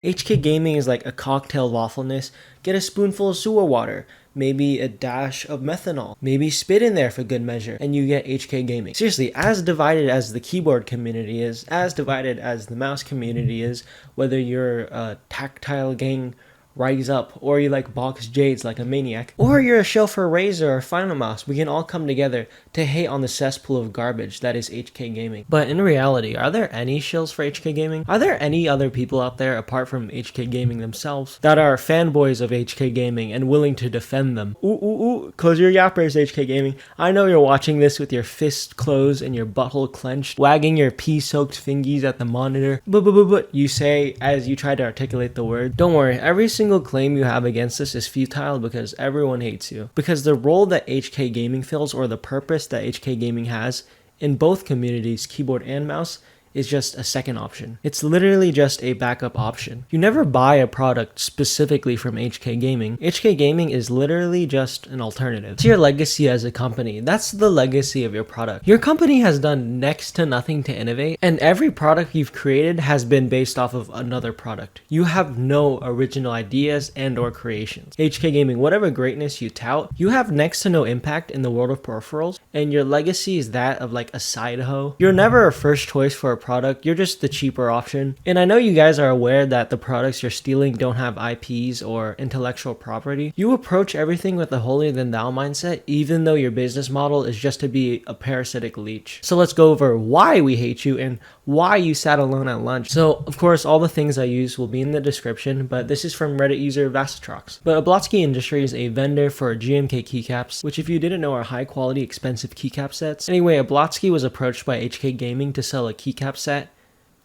HK Gaming is like a cocktail waffleness. Get a spoonful of sewer water, maybe a dash of methanol, maybe spit in there for good measure, and you get HK Gaming. Seriously, as divided as the keyboard community is, as divided as the mouse community is, whether you're a tactile gang, Rise Up, or you like box jades like a maniac, or you're a shell for Razer or Final Mouse, we can all come together to hate on the cesspool of garbage that is HK Gaming. But in reality, are there any shills for HK Gaming? Are there any other people out there apart from HK Gaming themselves that are fanboys of HK Gaming and willing to defend them? Ooh, close your yappers, HK Gaming. I know you're watching this with your fist closed and your butthole clenched, wagging your pee-soaked fingies at the monitor. But you say as you try to articulate the word, don't worry, every single claim you have against us is futile because everyone hates you. Because the role that HK Gaming fills, or the purpose that HK Gaming has in both communities, keyboard and mouse, is just a second option. It's literally just a backup option. You never buy a product specifically from HK Gaming. HK Gaming is literally just an alternative. It's your legacy as a company. That's the legacy of your product. Your company has done next to nothing to innovate, and every product you've created has been based off of another product. You have no original ideas and or creations. HK Gaming, whatever greatness you tout, you have next to no impact in the world of peripherals, and your legacy is that of like a side hoe. You're never a first choice for a product, you're just the cheaper option. And I know you guys are aware that the products you're stealing don't have IPs or intellectual property. You approach everything with a holier than thou mindset, even though your business model is just to be a parasitic leech. So let's go over why we hate you and why you sat alone at lunch. So of course all the things I use will be in the description, but this is from Reddit user Vasatrox. But Oblitzky Industry is a vendor for GMK keycaps, which if you didn't know are high quality expensive keycap sets. Anyway, Oblitzky was approached by HK Gaming to sell a keycap set,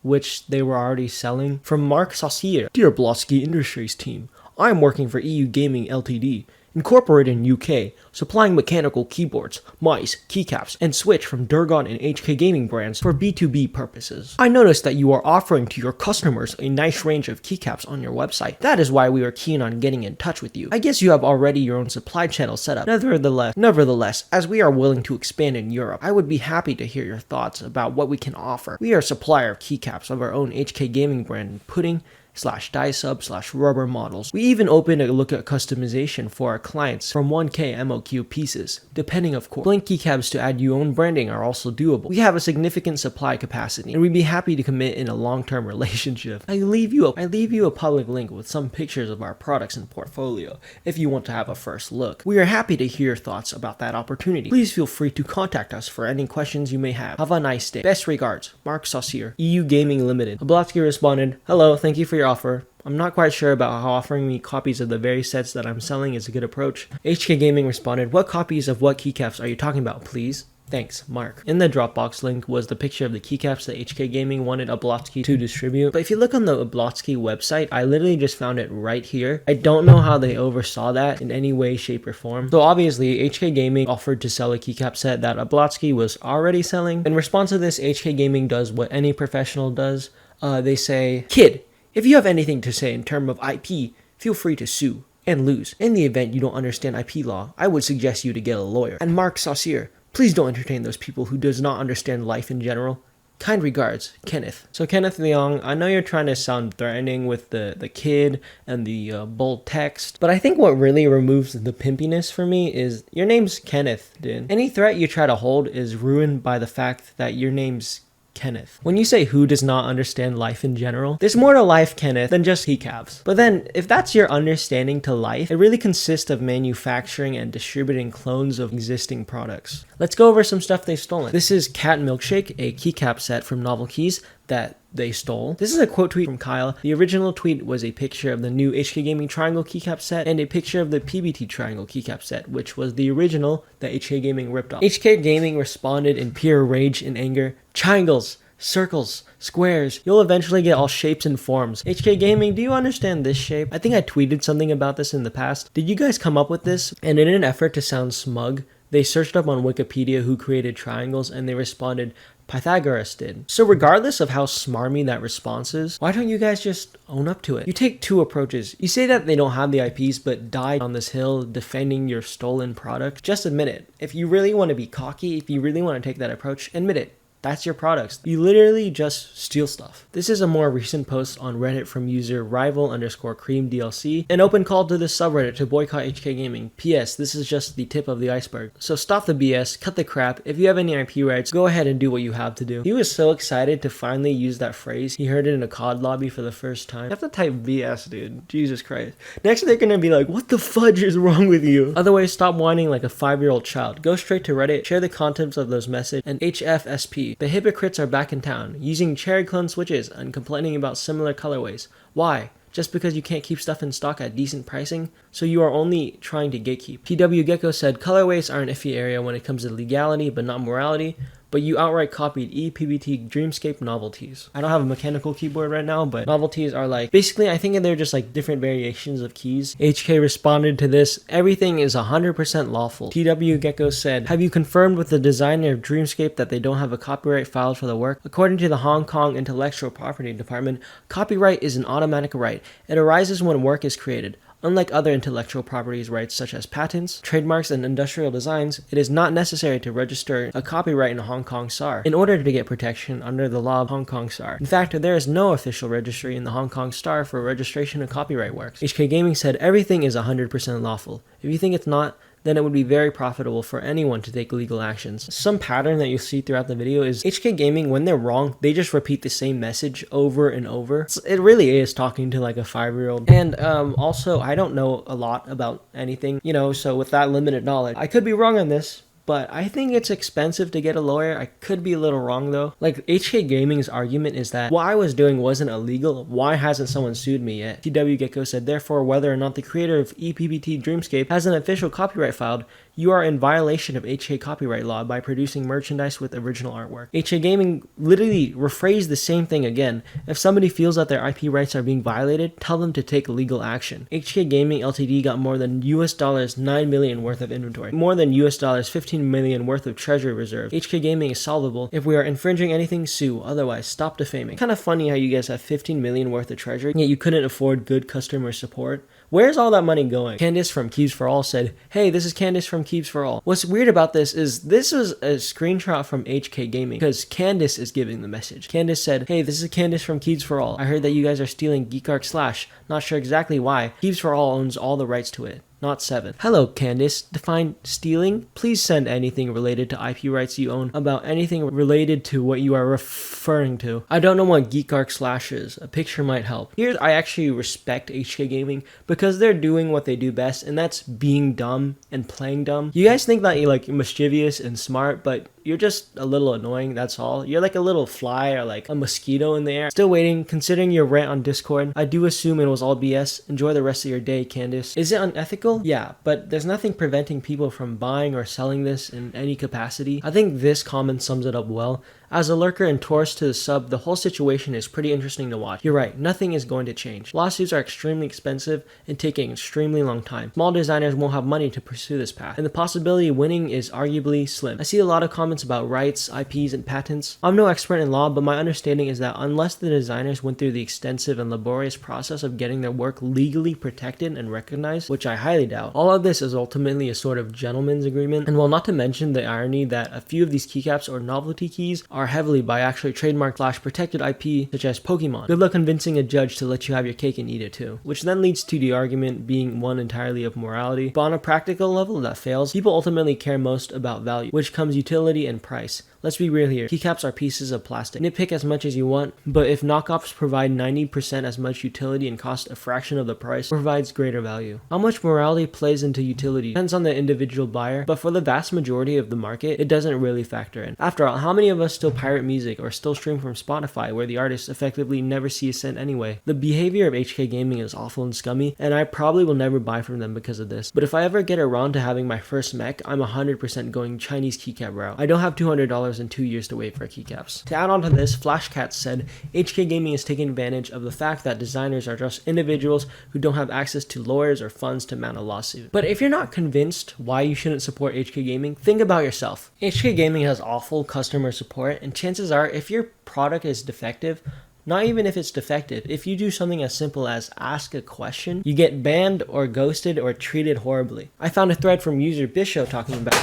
which they were already selling, from Mark Saucier. Dear Oblitzky Industries team, I am working for EU Gaming Ltd, incorporated in UK, supplying mechanical keyboards, mice, keycaps, and switch from Durgon and HK Gaming brands for B2B purposes. I noticed that you are offering to your customers a nice range of keycaps on your website. That is why we are keen on getting in touch with you. I guess you have already your own supply channel set up. Nevertheless, as we are willing to expand in Europe, I would be happy to hear your thoughts about what we can offer. We are a supplier of keycaps of our own HK Gaming brand, pudding /die sub /rubber models. We even open a look at customization for our clients from 1K MOQ pieces, depending of course. Blank keycaps to add your own branding are also doable. We have a significant supply capacity, and we'd be happy to commit in a long-term relationship. I leave you a public link with some pictures of our products and portfolio if you want to have a first look. We are happy to hear your thoughts about that opportunity. Please feel free to contact us for any questions you may have. Have a nice day. Best regards, Mark Saucier, EU Gaming Limited. Oblitzky responded, hello, thank you for your offer. I'm not quite sure about how offering me copies of the very sets that I'm selling is a good approach. HK Gaming responded, what copies of what keycaps are you talking about, please? Thanks, Mark. In the Dropbox link was the picture of the keycaps that HK Gaming wanted Oblitzky to distribute. But if you look on the Oblitzky website, I literally just found it right here. I don't know how they oversaw that in any way, shape, or form. So obviously, HK Gaming offered to sell a keycap set that Oblitzky was already selling. In response to this, HK Gaming does what any professional does. They say, kid, if you have anything to say in terms of IP, feel free to sue and lose. In the event you don't understand IP law, I would suggest you to get a lawyer. And Mark Saucier, please don't entertain those people who does not understand life in general. Kind regards, Kenneth. So Kenneth Leong, I know you're trying to sound threatening with the kid and the bold text, but I think what really removes the pimpiness for me is your name's Kenneth, dude. Any threat you try to hold is ruined by the fact that your name's Kenneth. When you say who does not understand life in general, there's more to life, Kenneth, than just keycaps. But then, if that's your understanding to life, it really consists of manufacturing and distributing clones of existing products. Let's go over some stuff they've stolen. This is Cat Milkshake, a keycap set from Novel Keys that they stole. This is a quote tweet from Kile. The original tweet was a picture of the new HK Gaming Triangle keycap set and a picture of the PBT Triangle keycap set, which was the original that HK Gaming ripped off. HK Gaming responded in pure rage and anger. Triangles, circles, squares, you'll eventually get all shapes and forms. HK Gaming, do you understand this shape? I think I tweeted something about this in the past. Did you guys come up with this? And in an effort to sound smug, they searched up on Wikipedia who created triangles and they responded, Pythagoras did. So regardless of how smarmy that response is, why don't you guys just own up to it? You take two approaches. You say that they don't have the IPs but died on this hill defending your stolen product. Just admit it. If you really want to be cocky, if you really want to take that approach, admit it. That's your products. You literally just steal stuff. This is a more recent post on Reddit from user rival_cream_DLC, an open call to this subreddit to boycott HK Gaming. PS, this is just the tip of the iceberg. So stop the BS, cut the crap. If you have any IP rights, go ahead and do what you have to do. He was so excited to finally use that phrase. He heard it in a COD lobby for the first time. You have to type BS, dude. Jesus Christ. Next they're gonna be like, what the fudge is wrong with you? Otherwise, stop whining like a 5-year-old child. Go straight to Reddit, share the contents of those messages, and HFSP. The hypocrites are back in town, using cherry clone switches and complaining about similar colorways. Why? Just because you can't keep stuff in stock at decent pricing? So you are only trying to gatekeep. TW Gecko said, colorways are an iffy area when it comes to legality but not morality, but you outright copied ePBT Dreamscape novelties. I don't have a mechanical keyboard right now, but novelties are like, basically I think they're just like different variations of keys. HK responded to this, everything is 100% lawful. TW Gecko said, have you confirmed with the designer of Dreamscape that they don't have a copyright filed for the work? According to the Hong Kong Intellectual Property Department, copyright is an automatic right. It arises when work is created. Unlike other intellectual properties rights such as patents, trademarks, and industrial designs, it is not necessary to register a copyright in Hong Kong SAR in order to get protection under the law of Hong Kong SAR. In fact, there is no official registry in the Hong Kong SAR for registration of copyright works. HK Gaming said everything is 100% lawful. If you think it's not, then it would be very profitable for anyone to take legal actions. Some pattern that you'll see throughout the video is HK Gaming, when they're wrong, they just repeat the same message over and over. It really is talking to like a 5-year-old. And also, I don't know a lot about anything, so with that limited knowledge, I could be wrong on this, but I think it's expensive to get a lawyer. I could be a little wrong though. Like HK Gaming's argument is that what I was doing wasn't illegal. Why hasn't someone sued me yet? TW Gecko said, therefore, whether or not the creator of ePBT Dreamscape has an official copyright filed, you are in violation of HK copyright law by producing merchandise with original artwork. HK Gaming literally rephrased the same thing again. If somebody feels that their IP rights are being violated, tell them to take legal action. HK Gaming Ltd got more than $9 million worth of inventory, more than $15 million worth of treasury reserve. HK Gaming is solvable. If we are infringing anything, sue. Otherwise, stop defaming. Kind of funny how you guys have 15 million worth of treasury, yet you couldn't afford good customer support. Where's all that money going? Candice from Keys for All said, hey, this is Candice from Keys for All. What's weird about this is this was a screenshot from HK Gaming because Candice is giving the message. Candice said, hey, this is Candice from Keys for All. I heard that you guys are stealing GeekArc/. Not sure exactly why. Keys for All owns all the rights to it. Not 7. Hello, Candice. Define stealing. Please send anything related to IP rights you own about anything related to what you are referring to. I don't know what GeekArc/ is. A picture might help. Here, I actually respect HK Gaming because they're doing what they do best, and that's being dumb and playing dumb. You guys think that you're like mischievous and smart, but you're just a little annoying, that's all. You're like a little fly or like a mosquito in the air. Still waiting, considering your rant on Discord. I do assume it was all BS. Enjoy the rest of your day, Candice. Is it unethical? Yeah, but there's nothing preventing people from buying or selling this in any capacity. I think this comment sums it up well. As a lurker and tourist to the sub, the whole situation is pretty interesting to watch. You're right, nothing is going to change. Lawsuits are extremely expensive and take an extremely long time. Small designers won't have money to pursue this path, and the possibility of winning is arguably slim. I see a lot of comments about rights, IPs, and patents. I'm no expert in law, but my understanding is that unless the designers went through the extensive and laborious process of getting their work legally protected and recognized, which I highly doubt, all of this is ultimately a sort of gentleman's agreement. And while not to mention the irony that a few of these keycaps or novelty keys are heavily by actually trademark/protected IP such as Pokemon. Good luck convincing a judge to let you have your cake and eat it too. Which then leads to the argument being one entirely of morality, but on a practical level that fails. People ultimately care most about value, which comes utility and price. Let's be real here. Keycaps are pieces of plastic. Nitpick as much as you want, but if knockoffs provide 90% as much utility and cost a fraction of the price, it provides greater value. How much morality plays into utility depends on the individual buyer, but for the vast majority of the market, it doesn't really factor in. After all, how many of us still pirate music or still stream from Spotify where the artists effectively never see a cent anyway? The behavior of HK Gaming is awful and scummy, and I probably will never buy from them because of this. But if I ever get around to having my first mech, I'm 100% going Chinese keycap route. I don't have $200 in 2 years to wait for keycaps. To add on to this, Flashcat said, HK Gaming is taking advantage of the fact that designers are just individuals who don't have access to lawyers or funds to mount a lawsuit. But if you're not convinced why you shouldn't support HK Gaming, think about yourself. HK Gaming has awful customer support, and chances are if your product is defective, not even if it's defective, if you do something as simple as ask a question, you get banned or ghosted or treated horribly. I found a thread from user Bisho talking about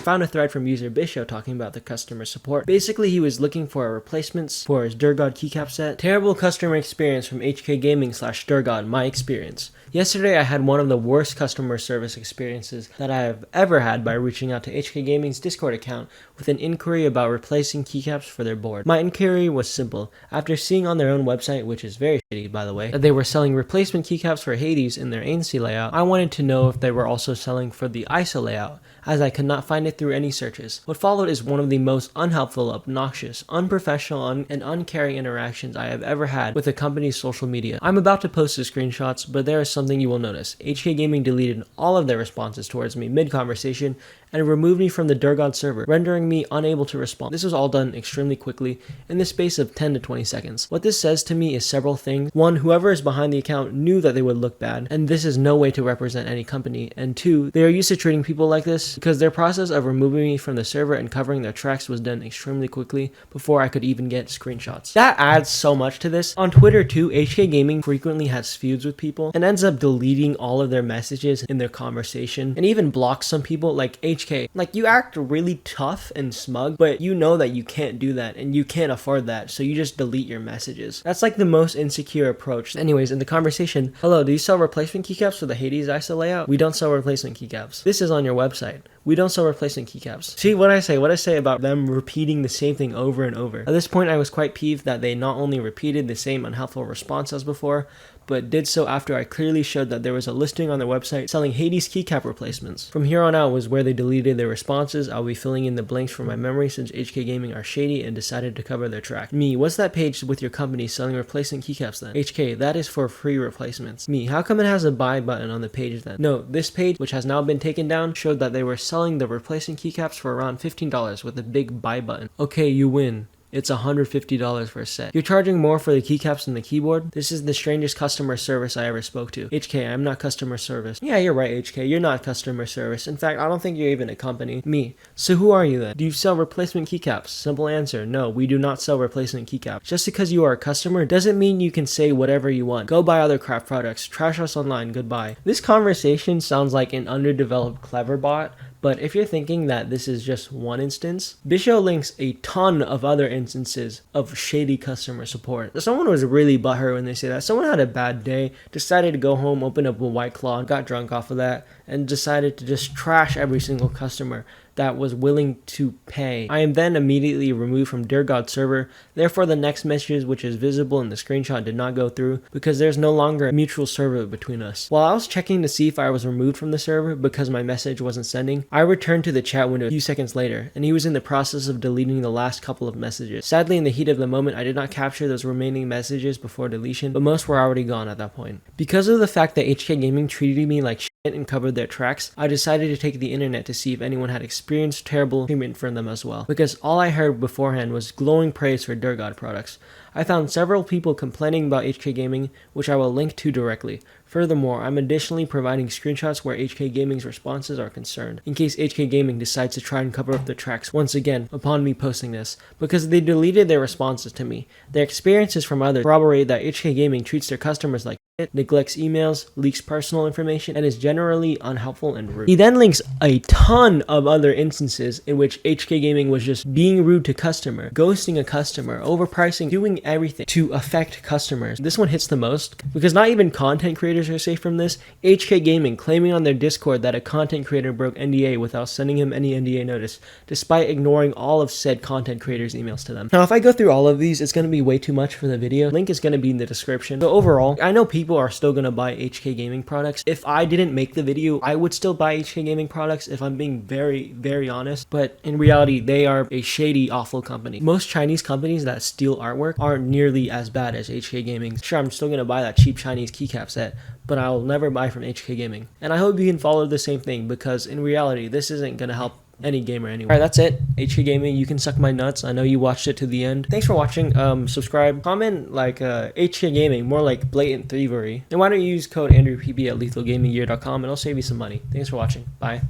Found a thread from user Bisho talking about the customer support. Basically, he was looking for replacements for his Durgod keycap set. Terrible customer experience from HK Gaming / Durgod, my experience. Yesterday, I had one of the worst customer service experiences that I have ever had by reaching out to HK Gaming's Discord account with an inquiry about replacing keycaps for their board. My inquiry was simple. After seeing on their own website, which is very shitty by the way, that they were selling replacement keycaps for Hades in their ANC layout, I wanted to know if they were also selling for the ISO layout, as I could not find it through any searches. What followed is one of the most unhelpful, obnoxious, unprofessional, and uncaring interactions I have ever had with a company's social media. I'm about to post the screenshots, but there is something you will notice. HK Gaming deleted all of their responses towards me mid-conversation and removed me from the Durgod server, rendering me unable to respond. This was all done extremely quickly in the space of 10 to 20 seconds. What this says to me is several things. One, whoever is behind the account knew that they would look bad, and this is no way to represent any company. And two, they are used to treating people like this because their process of removing me from the server and covering their tracks was done extremely quickly before I could even get screenshots. That adds so much to this. On Twitter too, HK Gaming frequently has feuds with people and ends up deleting all of their messages in their conversation and even blocks some people like HK. Like, you act really tough and smug, but you know that you can't do that and you can't afford that, so you just delete your messages. That's like the most insecure approach. Anyways, in the conversation, hello, do you sell replacement keycaps for the Hades ISO layout? We don't sell replacement keycaps. This is on your website. We don't sell replacement keycaps. See what I say about them repeating the same thing over and over. At this point, I was quite peeved that they not only repeated the same unhelpful response as before, but did so after I clearly showed that there was a listing on their website selling Hades keycap replacements. From here on out was where they deleted their responses. I'll be filling in the blanks from my memory since HK Gaming are shady and decided to cover their track. Me, what's that page with your company selling replacement keycaps then? HK, that is for free replacements. Me, how come it has a buy button on the page then? No, this page, which has now been taken down, showed that they were selling the replacement keycaps for around $15 with a big buy button. Okay, you win. It's $150 for a set. You're charging more for the keycaps than the keyboard? This is the strangest customer service I ever spoke to. HK, I'm not customer service. Yeah, you're right, HK. You're not customer service. In fact, I don't think you're even a company. Me. So who are you then? Do you sell replacement keycaps? Simple answer. No, we do not sell replacement keycaps. Just because you are a customer doesn't mean you can say whatever you want. Go buy other crap products. Trash us online. Goodbye. This conversation sounds like an underdeveloped clever bot, but if you're thinking that this is just one instance, Bisho links a ton of other instances of shady customer support. Someone was really butthurt when they say that. Someone had a bad day, decided to go home, open up a White Claw, got drunk off of that, and decided to just trash every single customer that was willing to pay. I am then immediately removed from Durgod server. Therefore, the next message, which is visible in the screenshot, did not go through because there's no longer a mutual server between us. While I was checking to see if I was removed from the server because my message wasn't sending, I returned to the chat window a few seconds later, and he was in the process of deleting the last couple of messages. Sadly, in the heat of the moment, I did not capture those remaining messages before deletion, but most were already gone at that point. Because of the fact that HK Gaming treated me like shit and covered their tracks, I decided to take the internet to see if anyone had experienced terrible treatment from them as well, because all I heard beforehand was glowing praise for Durgod products. I found several people complaining about HK Gaming, which I will link to directly. Furthermore, I'm additionally providing screenshots where HK Gaming's responses are concerned, in case HK Gaming decides to try and cover up the tracks once again upon me posting this, because they deleted their responses to me. Their experiences from others corroborate that HK Gaming treats their customers like shit, neglects emails, leaks personal information, and is generally unhelpful and rude. He then links a ton of other instances in which HK Gaming was just being rude to customer, ghosting a customer, overpricing, doing everything to affect customers. This one hits the most because not even content creators are safe from this. HK Gaming claiming on their Discord that a content creator broke NDA without sending him any NDA notice, despite ignoring all of said content creators' emails to them. Now, if I go through all of these, it's going to be way too much for the video. Link is going to be in the description. So overall, I know people are still going to buy HK Gaming products. If I didn't make the video, I would still buy HK Gaming products if I'm being very, very honest. But in reality, they are a shady, awful company. Most Chinese companies that steal artwork aren't nearly as bad as HK Gaming. Sure, I'm still going to buy that cheap Chinese keycap set, but I'll never buy from HK Gaming. And I hope you can follow the same thing, because in reality, this isn't going to help any gamer anyway. Alright, that's it. HK Gaming, you can suck my nuts. I know you watched it to the end. Thanks for watching. Subscribe, comment like HK Gaming, more like blatant thievery. And why don't you use code andrewpp at lethalgaminggear.com and I'll save you some money. Thanks for watching. Bye.